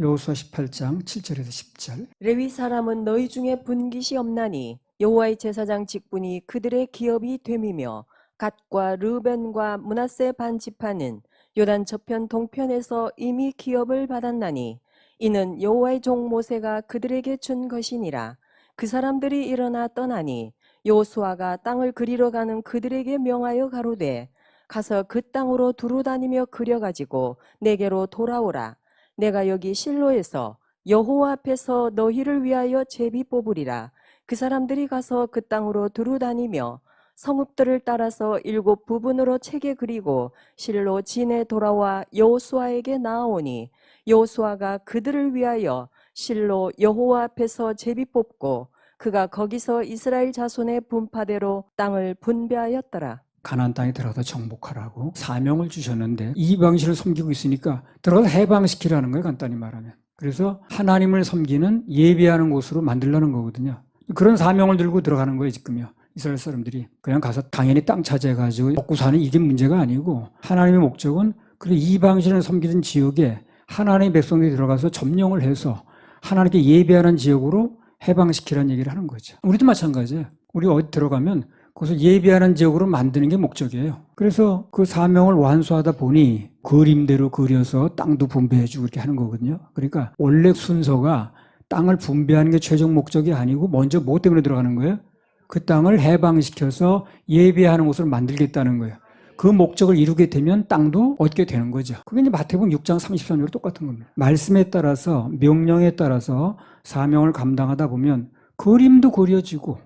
여호수아 18장 7절에서 10절. 레위 사람은 너희 중에 분깃이 없나니 여호와의 제사장 직분이 그들의 기업이 됨이며 갓과 르벤과 므낫세 반 지파는 요단 저편 동편에서 이미 기업을 받았나니 이는 여호와의 종 모세가 그들에게 준 것이니라. 그 사람들이 일어나 떠나니 여호수아가 땅을 그리러 가는 그들에게 명하여 가로되 가서 그 땅으로 두루 다니며 그려가지고 내게로 돌아오라. 내가 여기 실로에서 여호와 앞에서 너희를 위하여 제비 뽑으리라. 그 사람들이 가서 그 땅으로 두루 다니며 성읍들을 따라서 7 부분으로 채게 그리고 실로 진에 돌아와 여호수아에게 나아오니 여호수아가 그들을 위하여 실로 여호와 앞에서 제비 뽑고 그가 거기서 이스라엘 자손의 분파대로 땅을 분배하였더라. 가나안 땅에 들어가서 정복하라고 사명을 주셨는데 이방신을 섬기고 있으니까 들어가서 해방시키라는 거예요, 간단히 말하면. 그래서 하나님을 섬기는 예배하는 곳으로 만들려는 거거든요. 그런 사명을 들고 들어가는 거예요, 지금요. 이스라엘 사람들이 그냥 가서 당연히 땅 차지해가지고 먹고 사는 이게 문제가 아니고, 하나님의 목적은 그래 이방신을 섬기는 지역에 하나님의 백성들이 들어가서 점령을 해서 하나님께 예배하는 지역으로 해방시키라는 얘기를 하는 거죠. 우리도 마찬가지예요. 우리 어디 들어가면 그것을 예배하는 지역으로 만드는 게 목적이에요. 그래서 그 사명을 완수하다 보니 그림대로 그려서 땅도 분배해주고 이렇게 하는 거거든요. 그러니까 원래 순서가 땅을 분배하는 게 최종 목적이 아니고 먼저 뭐 때문에 들어가는 거예요? 그 땅을 해방시켜서 예배하는 곳을 만들겠다는 거예요. 그 목적을 이루게 되면 땅도 얻게 되는 거죠. 그게 이제 마태복음 6장 33절로 똑같은 겁니다. 말씀에 따라서 명령에 따라서 사명을 감당하다 보면 그림도 그려지고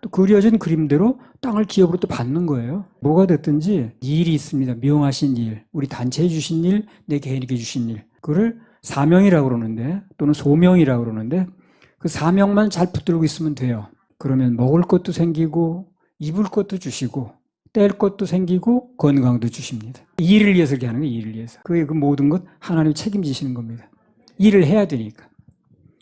또 그려진 그림대로 땅을 기업으로 또 받는 거예요. 뭐가 됐든지 일이 있습니다. 명하신 일, 우리 단체에 주신 일, 내 개인에게 주신 일. 그거를 사명이라고 그러는데 또는 소명이라고 그러는데 그 사명만 잘 붙들고 있으면 돼요. 그러면 먹을 것도 생기고 입을 것도 주시고 뗄 것도 생기고 건강도 주십니다. 일을 위해서 이렇게 하는 거예요. 일을 위해서. 그 모든 것 하나님이 책임지시는 겁니다. 일을 해야 되니까.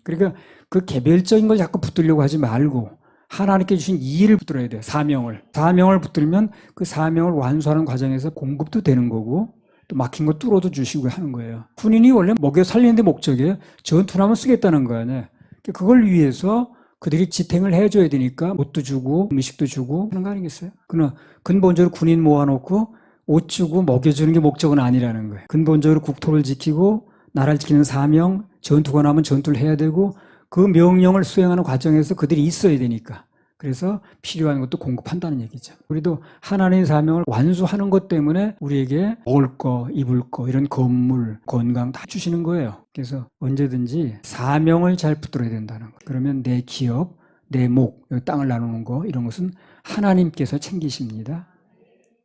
그러니까 그 개별적인 걸 자꾸 붙들려고 하지 말고 하나님께 주신 일을 붙들어야 돼요. 사명을. 사명을 붙들면 그 사명을 완수하는 과정에서 공급도 되는 거고 또 막힌 거 뚫어도 주시고 하는 거예요. 군인이 원래 먹여 살리는 데 목적이에요. 전투나면 쓰겠다는 거 아니에요. 그걸 위해서 그들이 지탱을 해줘야 되니까 옷도 주고 음식도 주고 하는 거 아니겠어요? 그러나 근본적으로 군인 모아놓고 옷 주고 먹여주는 게 목적은 아니라는 거예요. 근본적으로 국토를 지키고 나라를 지키는 사명, 전투가 나면 전투를 해야 되고 그 명령을 수행하는 과정에서 그들이 있어야 되니까. 그래서 필요한 것도 공급한다는 얘기죠. 우리도 하나님의 사명을 완수하는 것 때문에 우리에게 먹을 거, 입을 거, 이런 건물, 건강 다 주시는 거예요. 그래서 언제든지 사명을 잘 붙들어야 된다는 거예요. 그러면 내 기업, 내 목, 땅을 나누는 거 이런 것은 하나님께서 챙기십니다.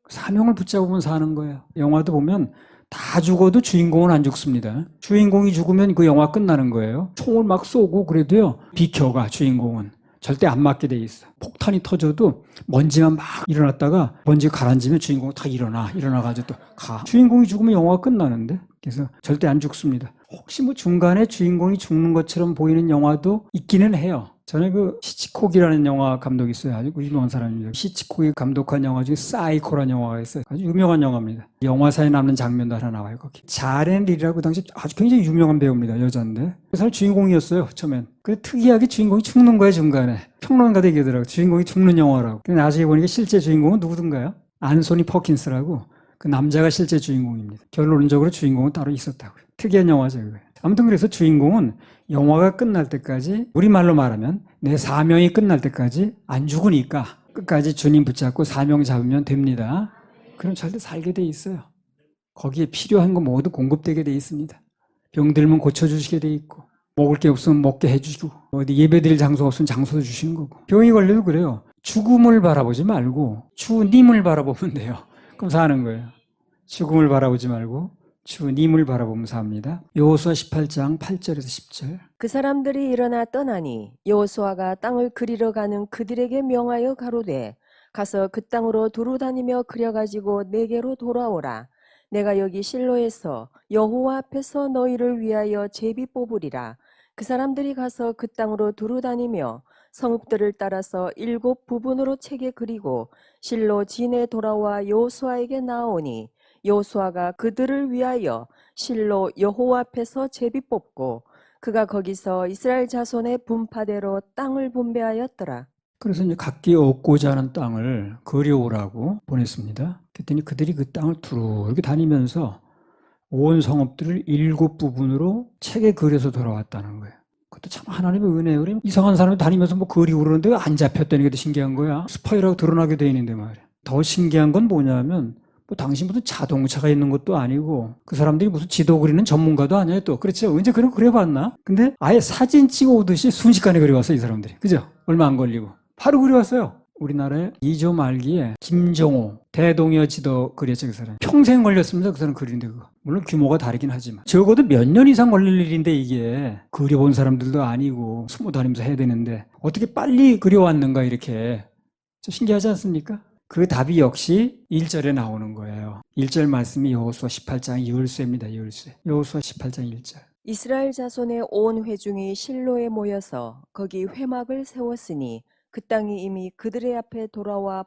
사명을 붙잡으면 사는 거예요. 영화도 보면 다 죽어도 주인공은 안 죽습니다. 주인공이 죽으면 그 영화 끝나는 거예요. 총을 막 쏘고 그래도요, 비켜가 주인공은. 절대 안 맞게 돼 있어. 폭탄이 터져도 먼지만 막 일어났다가 먼지가 가라앉으면 주인공은 다 일어나가지고 또 가. 주인공이 죽으면 영화가 끝나는데. 그래서 절대 안 죽습니다. 혹시 뭐 중간에 주인공이 죽는 것처럼 보이는 영화도 있기는 해요. 저는 그 히치콕이라는 영화 감독이 있어요. 아주 유명한 사람입니다. 히치콕이 감독한 영화 중에 사이코라는 영화가 있어요. 아주 유명한 영화입니다. 영화사에 남는 장면도 하나 나와요. 거기 자렌 릴이라고 그 당시 아주 굉장히 유명한 배우입니다. 여자인데 그 사람 주인공이었어요. 처음엔. 근데 특이하게 주인공이 죽는 거예요. 중간에. 평론가도 얘기하더라고요. 주인공이 죽는 영화라고. 근데 나중에 보니까 실제 주인공은 누구든가요? 안소니 퍼킨스라고 그 남자가 실제 주인공입니다. 결론적으로 주인공은 따로 있었다고요. 특이한 영화죠. 그거. 아무튼 그래서 주인공은 영화가 끝날 때까지, 우리말로 말하면 내 사명이 끝날 때까지 안 죽으니까 끝까지 주님 붙잡고 사명 잡으면 됩니다. 그럼 절대 살게 돼 있어요. 거기에 필요한 거 모두 공급되게 돼 있습니다. 병들면 고쳐주시게 돼 있고 먹을 게 없으면 먹게 해주시고 어디 예배드릴 장소 없으면 장소도 주시는 거고. 병이 걸려도 그래요. 죽음을 바라보지 말고 주님을 바라보면 돼요. 그럼 사는 거예요. 죽음을 바라보지 말고 주님을 바라보면 삽니다. 여호수아 18장 8절에서 10절. 그 사람들이 일어나 떠나니 여호수아가 땅을 그리러 가는 그들에게 명하여 가로되 가서 그 땅으로 두루 다니며 그려가지고 내게로 돌아오라. 내가 여기 실로에서 여호와 앞에서 너희를 위하여 제비 뽑으리라. 그 사람들이 가서 그 땅으로 두루 다니며 성읍들을 따라서 7 부분으로 채게 그리고 실로 진에 돌아와 여호수아에게 나아오니 여호수아가 그들을 위하여 실로 여호와 앞에서 제비 뽑고 그가 거기서 이스라엘 자손의 분파대로 땅을 분배하였더라. 그래서 이제 각기 얻고자 하는 땅을 거려오라고 보냈습니다. 그랬더니 그들이 그 땅을 두루 이렇게 다니면서 온 성읍들을 7부분으로 책에 그려서 돌아왔다는 거예요. 그것도 참 하나님의 은혜예요. 그럼 이상한 사람이 다니면서 뭐 그리고 그러는데 왜 안 잡혔다는 게 더 신기한 거야. 스파이라고 드러나게 돼 있는데 말이야. 더 신기한 건 뭐냐면 뭐 당신 무슨 자동차가 있는 것도 아니고 그 사람들이 무슨 지도 그리는 전문가도 아니에요 또. 그렇죠. 언제 그런 거 그려봤나? 근데 아예 사진 찍어 오듯이 순식간에 그려왔어 이 사람들이. 그죠? 얼마 안 걸리고. 바로 그려왔어요. 우리나라에 2조 말기에 김정호 대동여 지도 그렸죠 그 사람. 평생 걸렸습니다 그 사람 그리는데 그거. 물론 규모가 다르긴 하지만 적어도 몇 년 이상 걸릴 일인데 이게 그려본 사람들도 아니고 숨어 다니면서 해야 되는데 어떻게 빨리 그려왔는가 이렇게. 좀 신기하지 않습니까? 그 답이 역시 1절에 나오는 거예요. 1절 말씀이 여호수아 18장 열쇠입니다. 열쇠. 여호수아 18장 1절. 이스라엘 자손의 온 회중이 실로에 모여서 거기 회막을 세웠으니 그 땅이 이미 그들의 앞에 돌아와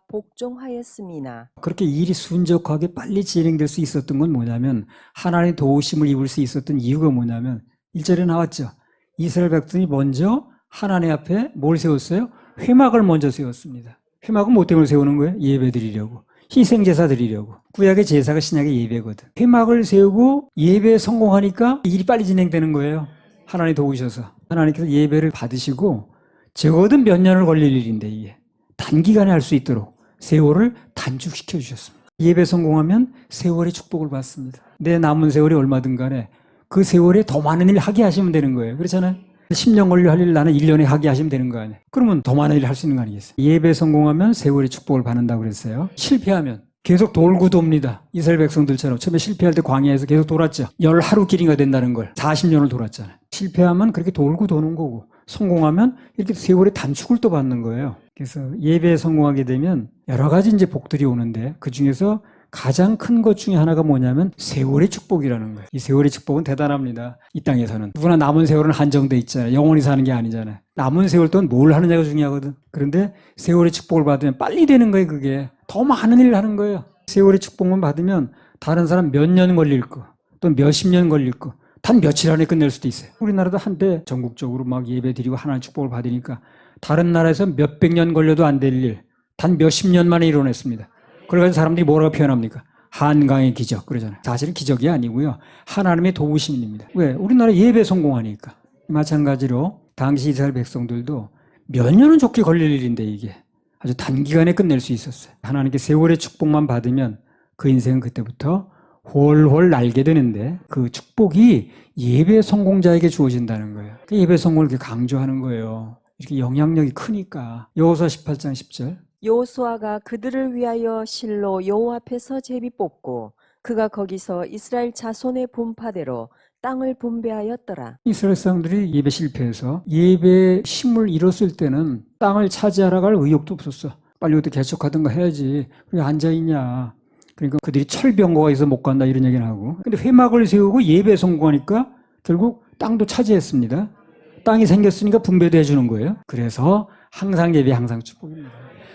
복종하였음이나. 그렇게 일이 순적하게 빨리 진행될 수 있었던 건 뭐냐면 하나님의 도우심을 입을 수 있었던 이유가 뭐냐면 1절에 나왔죠. 이스라엘 백성이 먼저 하나님 앞에 뭘 세웠어요? 회막을 먼저 세웠습니다. 회막은 뭐 때문에 세우는 거예요? 예배 드리려고. 희생제사 드리려고. 구약의 제사가 신약의 예배거든. 회막을 세우고 예배에 성공하니까 일이 빨리 진행되는 거예요. 하나님 도우셔서. 하나님께서 예배를 받으시고 적어도 몇 년을 걸릴 일인데 이게 단기간에 할 수 있도록 세월을 단축시켜 주셨습니다. 예배 성공하면 세월의 축복을 받습니다. 내 남은 세월이 얼마든 간에 그 세월에 더 많은 일 하게 하시면 되는 거예요. 그렇잖아요. 10년 걸려 할 일 나는 1년에 하게 하시면 되는 거 아니에요. 그러면 더 많은 일을 할 수 있는 거 아니겠어요. 예배 성공하면 세월의 축복을 받는다고 그랬어요. 실패하면 계속 돌고 돕니다. 이스라엘 백성들처럼 처음에 실패할 때 광야에서 계속 돌았죠. 10하루 길이가 된다는 걸 40년을 돌았잖아요. 실패하면 그렇게 돌고 도는 거고 성공하면 이렇게 세월의 단축을 또 받는 거예요. 그래서 예배에 성공하게 되면 여러 가지 이제 복들이 오는데 그 중에서 가장 큰 것 중에 하나가 뭐냐면 세월의 축복이라는 거예요. 이 세월의 축복은 대단합니다. 이 땅에서는. 누구나 남은 세월은 한정돼 있잖아요. 영원히 사는 게 아니잖아요. 남은 세월 동안 뭘 하느냐가 중요하거든. 그런데 세월의 축복을 받으면 빨리 되는 거예요. 그게. 더 많은 일을 하는 거예요. 세월의 축복만 받으면 다른 사람 몇 년 걸릴 거, 또 몇십 년 걸릴 거, 단 며칠 안에 끝낼 수도 있어요. 우리나라도 한때 전국적으로 막 예배 드리고 하나님 축복을 받으니까 다른 나라에서 몇백 년 걸려도 안 될 일, 단 몇십 년 만에 이뤄냈습니다. 그래서 사람들이 뭐라고 표현합니까? 한강의 기적 그러잖아요. 사실은 기적이 아니고요. 하나님의 도우심입니다. 왜? 우리나라 예배 성공하니까. 마찬가지로 당시 이스라엘 백성들도 몇 년은 좋게 걸릴 일인데 이게 아주 단기간에 끝낼 수 있었어요. 하나님께 세월의 축복만 받으면 그 인생은 그때부터 훨훨 날게 되는데 그 축복이 예배 성공자에게 주어진다는 거예요. 그 예배 성공을 이렇게 강조하는 거예요. 이렇게 영향력이 크니까. 여호수아 18장 10절. 여호수아가 그들을 위하여 실로 여호와 앞에서 제비 뽑고 그가 거기서 이스라엘 자손의 분파대로 땅을 분배하였더라. 이스라엘 사람들이 예배 실패해서 예배 힘을 잃었을 때는 땅을 차지하러 갈 의욕도 없었어. 빨리 어떻게 개척하든가 해야지. 왜 앉아있냐. 그러니까 그들이 철병거가 있어서 못 간다 이런 얘기는 하고. 근데 회막을 세우고 예배에 성공하니까 결국 땅도 차지했습니다. 땅이 생겼으니까 분배도 해주는 거예요. 그래서 항상 예배 항상 축복입니다.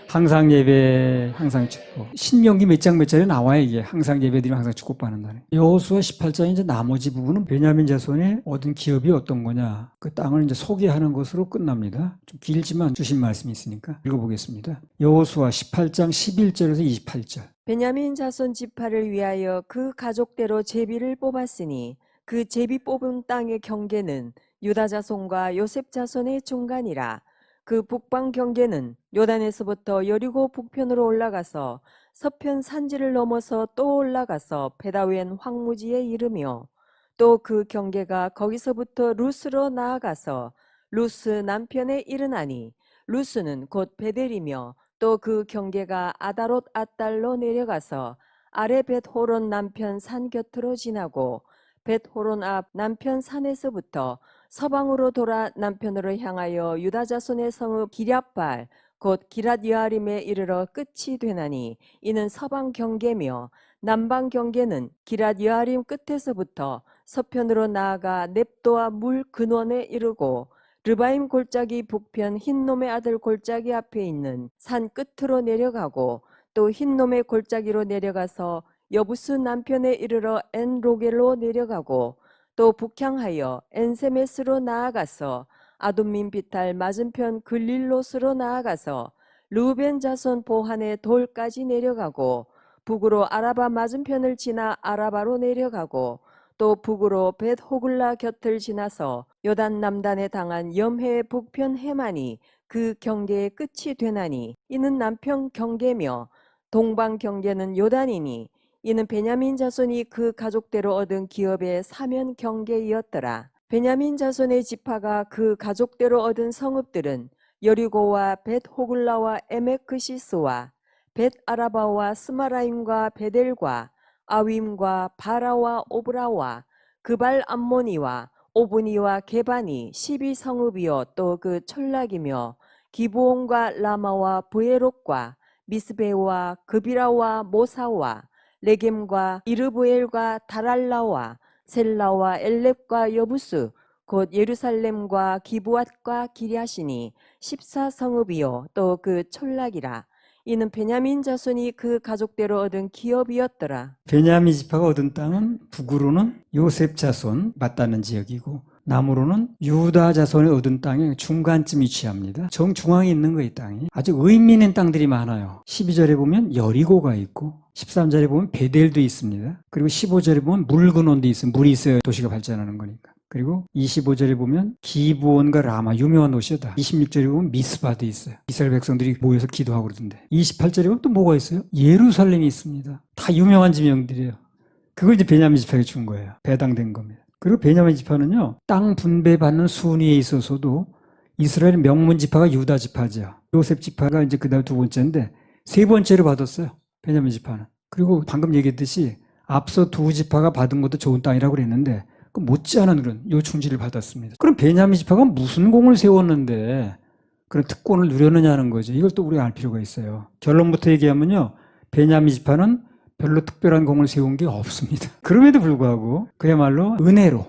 항상 예배, 항상 축복. 신명기 몇 장 몇 절에 나와요, 이게. 항상 예배드리면 항상 축복받는다는. 여호수아 18장 이제 나머지 부분은 베냐민 자손이 얻은 기업이 어떤 거냐. 그 땅을 이제 소개하는 것으로 끝납니다. 좀 길지만 주신 말씀이 있으니까 읽어보겠습니다. 여호수아 18장 11절에서 28절. 베냐민 자손 지파를 위하여 그 가족대로 제비를 뽑았으니 그 제비 뽑은 땅의 경계는 유다 자손과 요셉 자손의 중간이라. 그 북방 경계는 요단에서부터 여리고 북편으로 올라가서 서편 산지를 넘어서 또 올라가서 베다웬 황무지에 이르며 또 그 경계가 거기서부터 루스로 나아가서 루스 남편에 이르나니 루스는 곧 베델이며 또 그 경계가 아다롯 앗달로 내려가서 아래 벳호론 남편 산 곁으로 지나고 벳호론 앞 남편 산에서부터 서방으로 돌아 남편으로 향하여 유다 자손의 성읍 기럇발 곧 기랏여아림에 이르러 끝이 되나니 이는 서방 경계며 남방 경계는 기랏여아림 끝에서부터 서편으로 나아가 넵도아 물 근원에 이르고 르바임 골짜기 북편 흰놈의 아들 골짜기 앞에 있는 산 끝으로 내려가고 또 흰놈의 골짜기로 내려가서 여부스 남편에 이르러 엔로겔로 내려가고 또 북향하여 엔세메스로 나아가서 아둠민 비탈 맞은편 글릴롯으로 나아가서 르벤 자손 보한의 돌까지 내려가고 북으로 아라바 맞은편을 지나 아라바로 내려가고 또 북으로 벳 호글라 곁을 지나서 요단 남단에 당한 염해의 북편 해만이 그 경계의 끝이 되나니 이는 남편 경계며 동방 경계는 요단이니 이는 베냐민 자손이 그 가족대로 얻은 기업의 사면 경계이었더라. 베냐민 자손의 지파가 그 가족대로 얻은 성읍들은 여리고와 벳 호글라와 에메크시스와 벳 아라바와 스마라임과 베델과 아윈과 바라와 오브라와 그발 암모니와 오브니와 게바니 12성읍이요 또 그 천락이며 기브온과 라마와 브에롯과 미스베와 그비라와 모사와 레겜과 이르브엘과 다랄라와 셀라와 엘렙과 여부스 곧 예루살렘과 기브앗과 기랴시니 14성읍이요 또 그 촌락이라. 이는 베냐민 자손이 그 가족대로 얻은 기업이었더라. 베냐민 지파가 얻은 땅은 북으로는 요셉 자손 맞닿는 지역이고 남으로는 유다 자손이 얻은 땅의 중간쯤 위치합니다. 정중앙에 있는 거이 땅이. 아주 의미 있는 땅들이 많아요. 12절에 보면 여리고가 있고 13절에 보면 베델도 있습니다. 그리고 15절에 보면 물근원도 있습니다. 물이 있어야 도시가 발전하는 거니까. 그리고 25절에 보면 기브온과 라마 유명한 도시다. 26절에 보면 미스바도 있어요. 이스라엘 백성들이 모여서 기도하고 그러던데. 28절에 보면 또 뭐가 있어요? 예루살렘이 있습니다. 다 유명한 지명들이에요. 그걸 이제 베냐민 지파에게 준 거예요. 배당된 겁니다. 그리고 베냐민 지파는요, 땅 분배받는 순위에 있어서도 이스라엘 명문 지파가 유다 지파죠. 요셉 지파가 이제 그 다음 두 번째인데 세 번째로 받았어요. 베냐민 지파는. 그리고 방금 얘기했듯이 앞서 두 지파가 받은 것도 좋은 땅이라고 그랬는데 그 못지않은 그런 요충지를 받았습니다. 그럼 베냐민 지파가 무슨 공을 세웠는데 그런 특권을 누렸느냐는 거죠. 이걸 또 우리가 알 필요가 있어요. 결론부터 얘기하면요, 베냐민 지파는 별로 특별한 공을 세운 게 없습니다. 그럼에도 불구하고 그야말로 은혜로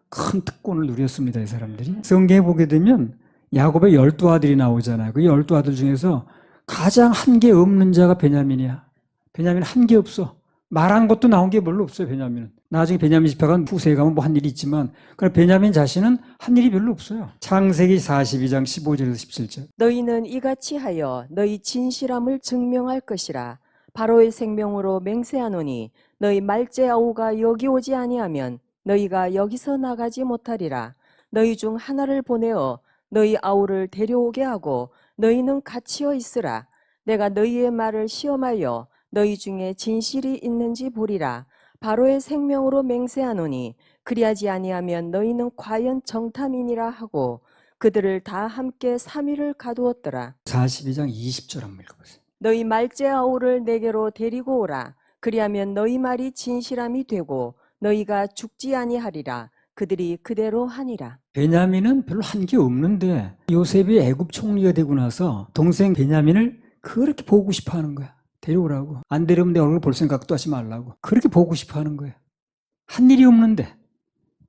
큰 특권을 누렸습니다. 이 사람들이. 성경에 보게 되면 야곱의 12아들이 나오잖아요. 그 12아들 중에서 가장 한 게 없는 자가 베냐민이야. 베냐민은 한 게 없어. 말한 것도 나온 게 별로 없어요. 베냐민은. 나중에 베냐민 지파가 후세에 가면 뭐 한 일이 있지만 그러나 베냐민 자신은 한 일이 별로 없어요. 창세기 42장 15절에서 17절. 너희는 이같이 하여 너희 진실함을 증명할 것이라. 바로의 생명으로 맹세하노니 너희 말째 아우가 여기 오지 아니하면 너희가 여기서 나가지 못하리라. 너희 중 하나를 보내어 너희 아우를 데려오게 하고 너희는 갇히어 있으라. 내가 너희의 말을 시험하여 너희 중에 진실이 있는지 보리라. 바로의 생명으로 맹세하노니 그리하지 아니하면 너희는 과연 정탐이니라 하고 그들을 다 함께 3일을 가두었더라. 42장 20절 한번 읽어보세요. 너희 말째 아우를 내게로 데리고 오라. 그리하면 너희 말이 진실함이 되고 너희가 죽지 아니하리라. 그들이 그대로 하니라. 베냐민은 별로 한 게 없는데 요셉이 애굽 총리가 되고 나서 동생 베냐민을 그렇게 보고 싶어 하는 거야. 데려오라고. 안 데려오면 내 얼굴 볼 생각도 하지 말라고. 그렇게 보고 싶어 하는 거예요. 한 일이 없는데.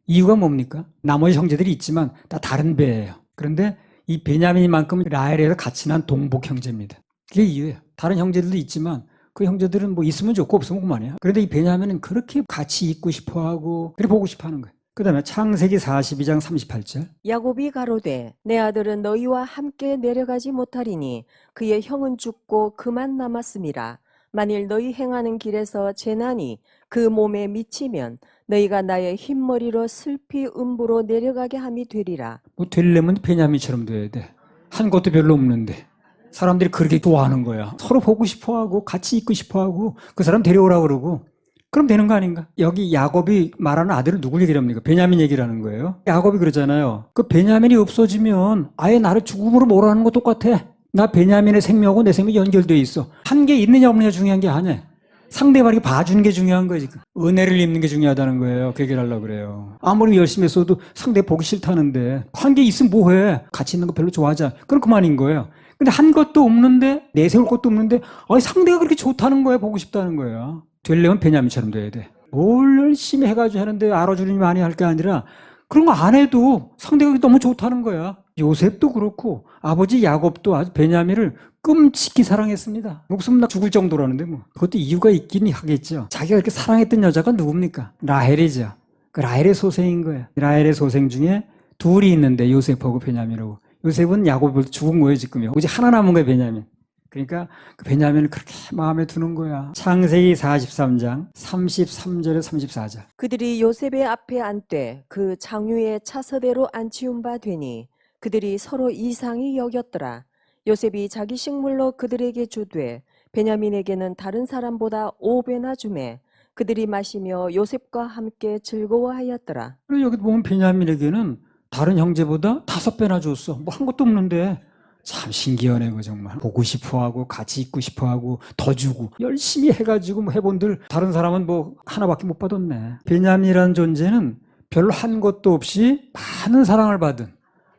이유가 뭡니까? 나머지 형제들이 있지만 다 다른 배예요. 그런데 이 베냐민만큼은 라헬에서 같이 난 동복 형제입니다. 그게 이유예요. 다른 형제들도 있지만 그 형제들은 뭐 있으면 좋고 없으면 그만이야. 그런데 이 베냐민은 그렇게 같이 있고 싶어 하고 그렇게 보고 싶어 하는 거예요. 그 다음에 창세기 42장 38절. 야곱이 가로되 내 아들은 너희와 함께 내려가지 못하리니 그의 형은 죽고 그만 남았음이라. 만일 너희 행하는 길에서 재난이 그 몸에 미치면 너희가 나의 흰머리로 슬피 음부로 내려가게 함이 되리라. 뭐 되려면 베냐민처럼 돼야 돼. 한 것도 별로 없는데. 사람들이 그렇게 좋아하는 거야. 서로 보고 싶어 하고 같이 있고 싶어 하고 그 사람 데려오라고 그러고 그럼 되는 거 아닌가? 여기 야곱이 말하는 아들을 누굴 얘기를 합니까? 베냐민 얘기를 하는 거예요. 야곱이 그러잖아요. 그 베냐민이 없어지면 아예 나를 죽음으로 몰아가는 거 똑같아. 나 베냐민의 생명하고 내 생명이 연결되어 있어. 한 게 있느냐 없느냐 중요한 게 아니야. 상대방에게 봐주는 게 중요한 거지. 은혜를 입는 게 중요하다는 거예요. 그 얘기를 하려고 그래요. 아무리 열심히 했어도 상대 보기 싫다는데 한 게 있으면 뭐해? 같이 있는 거 별로 좋아하지 않아. 그럼 그만인 거예요. 근데 한 것도 없는데 내세울 것도 없는데 상대가 그렇게 좋다는 거야. 보고 싶다는 거야. 되려면 베냐민처럼 돼야 돼. 뭘 열심히 해가지고 하는데 알아주니 많이 할 게 아니라 그런 거 안 해도 상대가 너무 좋다는 거야. 요셉도 그렇고 아버지 야곱도 아주 베냐민을 끔찍히 사랑했습니다. 목숨 나 죽을 정도라는데 뭐. 그것도 이유가 있긴 하겠죠. 자기가 그렇게 사랑했던 여자가 누굽니까? 라헬이죠. 그 라헬의 소생인 거예요. 라헬의 소생 중에 둘이 있는데 요셉하고 베냐민하고. 요셉은 야곱을 죽은 거예요 지금요. 오직 하나 남은 거예요 베냐민. 그러니까 그 베냐민을 그렇게 마음에 두는 거야. 창세기 43장 33절에 34절. 그들이 요셉의 앞에 앉되 그 장유의 차서대로 앉히운 바 되니 그들이 서로 이상히 여겼더라. 요셉이 자기 식물로 그들에게 주되 베냐민에게는 다른 사람보다 5배나 주매 그들이 마시며 요셉과 함께 즐거워하였더라. 그리고 여기 보면 베냐민에게는 다른 형제보다 5배나 줬어. 뭐 한 것도 없는데 참 신기하네 그 정말. 보고 싶어하고 같이 있고 싶어하고 더 주고 열심히 해가지고 뭐 해본들 다른 사람은 뭐 하나밖에 못 받았네. 베냐민이라는 존재는 별로 한 것도 없이 많은 사랑을 받은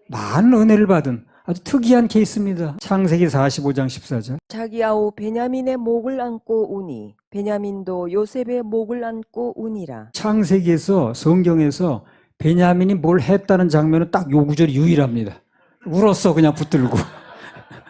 많은 은혜를 받은 아주 특이한 케이스입니다. 창세기 45장 14절. 자기 아우 베냐민의 목을 안고 우니 베냐민도 요셉의 목을 안고 우니라. 창세기에서 성경에서 베냐민이 뭘 했다는 장면은 딱 요 구절이 유일합니다. 울었어 그냥 붙들고.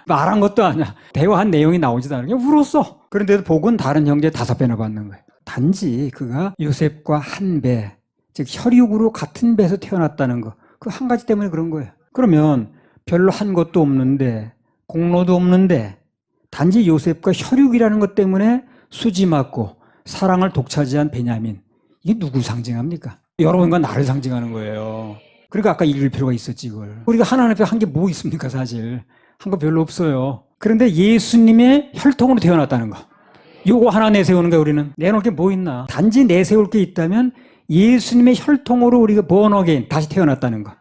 말한 것도 아니야. 대화한 내용이 나오지도 않아. 그냥 울었어. 그런데도 복은 다른 형제 5배나 받는 거예요. 단지 그가 요셉과 한 배, 즉 혈육으로 같은 배에서 태어났다는 거. 그 한 가지 때문에 그런 거예요. 그러면 별로 한 것도 없는데 공로도 없는데 단지 요셉과 혈육이라는 것 때문에 수지 맞고 사랑을 독차지한 베냐민. 이게 누구 상징합니까? 여러분과 나를 상징하는 거예요. 그러니까 아까 읽을 필요가 있었지 이걸. 우리가 하나님 앞에 한 게 뭐 있습니까 사실. 한 거 별로 없어요. 그런데 예수님의 혈통으로 태어났다는 거. 요거 하나 내세우는 거야 우리는. 내놓을 게 뭐 있나. 단지 내세울 게 있다면 예수님의 혈통으로 우리가 born again, 다시 태어났다는 거.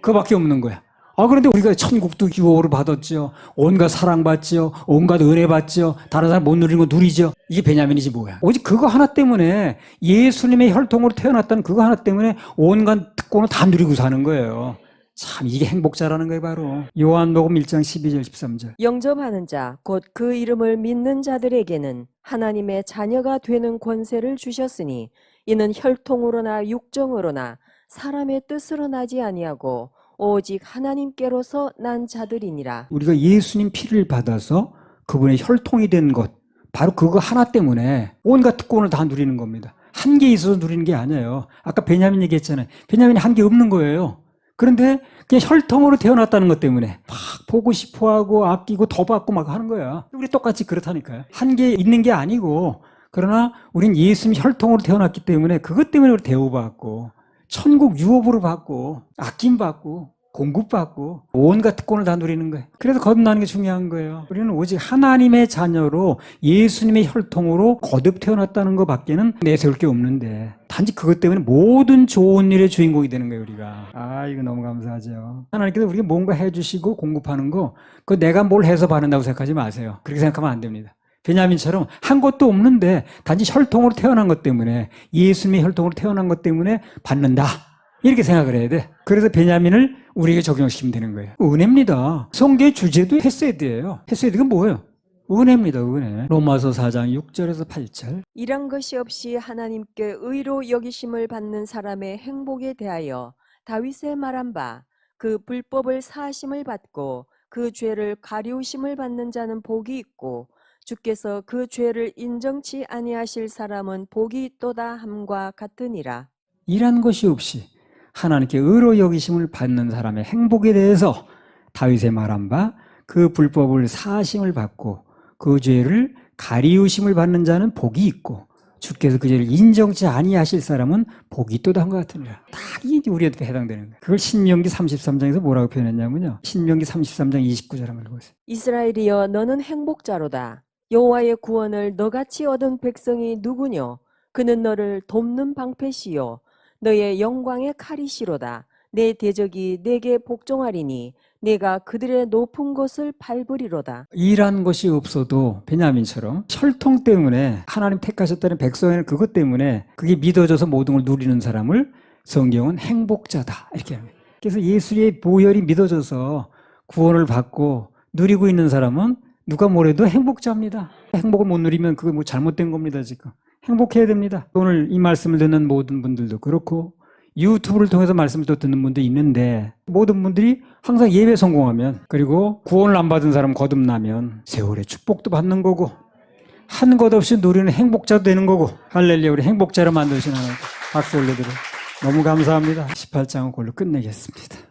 그거밖에 없는 거야. 그런데 우리가 천국도 유업으로 받았죠. 온갖 사랑받죠. 온갖 은혜 받죠. 다른 사람 못 누리는 거 누리죠. 이게 베냐민이지 뭐야. 오직 그거 하나 때문에 예수님의 혈통으로 태어났다는 그거 하나 때문에 온갖 특권을 다 누리고 사는 거예요. 참 이게 행복자라는 거예요 바로. 요한복음 1장 12절 13절. 영접하는 자 곧 그 이름을 믿는 자들에게는 하나님의 자녀가 되는 권세를 주셨으니 이는 혈통으로나 육정으로나 사람의 뜻으로 나지 아니하고 오직 하나님께로서 난 자들이니라. 우리가 예수님 피를 받아서 그분의 혈통이 된 것, 바로 그거 하나 때문에 온갖 특권을 다 누리는 겁니다. 한 개 있어서 누리는 게 아니에요. 아까 베냐민 얘기했잖아요. 베냐민이 한 게 없는 거예요. 그런데 그냥 혈통으로 태어났다는 것 때문에 막 보고 싶어하고 아끼고 더 받고 막 하는 거야. 우리 똑같이 그렇다니까요. 한 개 있는 게 아니고, 그러나 우린 예수님 혈통으로 태어났기 때문에 그것 때문에 우리 대우받고 천국 유업으로 받고 아낌받고 공급받고 온갖 특권을 다 누리는 거예요. 그래서 거듭나는 게 중요한 거예요. 우리는 오직 하나님의 자녀로 예수님의 혈통으로 거듭 태어났다는 것밖에는 내세울 게 없는데 단지 그것 때문에 모든 좋은 일의 주인공이 되는 거예요 우리가. 이거 너무 감사하죠. 하나님께서 우리가 뭔가 해주시고 공급하는 거 그거 내가 뭘 해서 받는다고 생각하지 마세요. 그렇게 생각하면 안 됩니다. 베냐민처럼 한 것도 없는데 단지 혈통으로 태어난 것 때문에 예수님의 혈통으로 태어난 것 때문에 받는다. 이렇게 생각을 해야 돼. 그래서 베냐민을 우리에게 적용시키면 되는 거예요. 은혜입니다. 성경의 주제도 헤세드예요. 헤세드가 뭐예요? 은혜입니다. 은혜. 로마서 4장 6절에서 8절. 이런 것이 없이 하나님께 의로 여기심을 받는 사람의 행복에 대하여 다윗의 말한 바 그 불법을 사하심을 받고 그 죄를 가리우심을 받는 자는 복이 있고 주께서 그 죄를 인정치 아니하실 사람은 복이 있도다 함과 같으니라. 이란 것이 없이 하나님께 의로 여기심을 받는 사람의 행복에 대해서 다윗의 말한 바 그 불법을 사하심을 받고 그 죄를 가리우심을 받는 자는 복이 있고 주께서 그 죄를 인정치 아니하실 사람은 복이 있도다 함과 같으니라. 다 이게 우리한테 해당되는 거예요. 그걸 신명기 33장에서 뭐라고 표현했냐면요. 신명기 33장 29절 한번 읽어보세요. 이스라엘이여 너는 행복자로다. 여호와의 구원을 너같이 얻은 백성이 누구뇨? 그는 너를 돕는 방패시요 너의 영광의 칼이시로다. 내 대적이 내게 복종하리니 내가 그들의 높은 곳을 밟으리로다. 일한 것이 없어도 베냐민처럼 혈통 때문에 하나님 택하셨다는 백성에는 그것 때문에 그게 믿어져서 모든 걸 누리는 사람을 성경은 행복자다 이렇게 합니다. 그래서 예수의 보혈이 믿어져서 구원을 받고 누리고 있는 사람은 누가 뭐래도 행복자입니다. 행복을 못 누리면 그거 뭐 잘못된 겁니다 지금. 행복해야 됩니다. 오늘 이 말씀을 듣는 모든 분들도 그렇고 유튜브를 통해서 말씀을 또 듣는 분도 있는데 모든 분들이 항상 예배 성공하면 그리고 구원을 안 받은 사람 거듭나면 세월의 축복도 받는 거고 한 것 없이 누리는 행복자도 되는 거고 할렐루야 우리 행복자로 만드시는 하나님 박수 올려드려요. 너무 감사합니다. 18장은 그걸로 끝내겠습니다.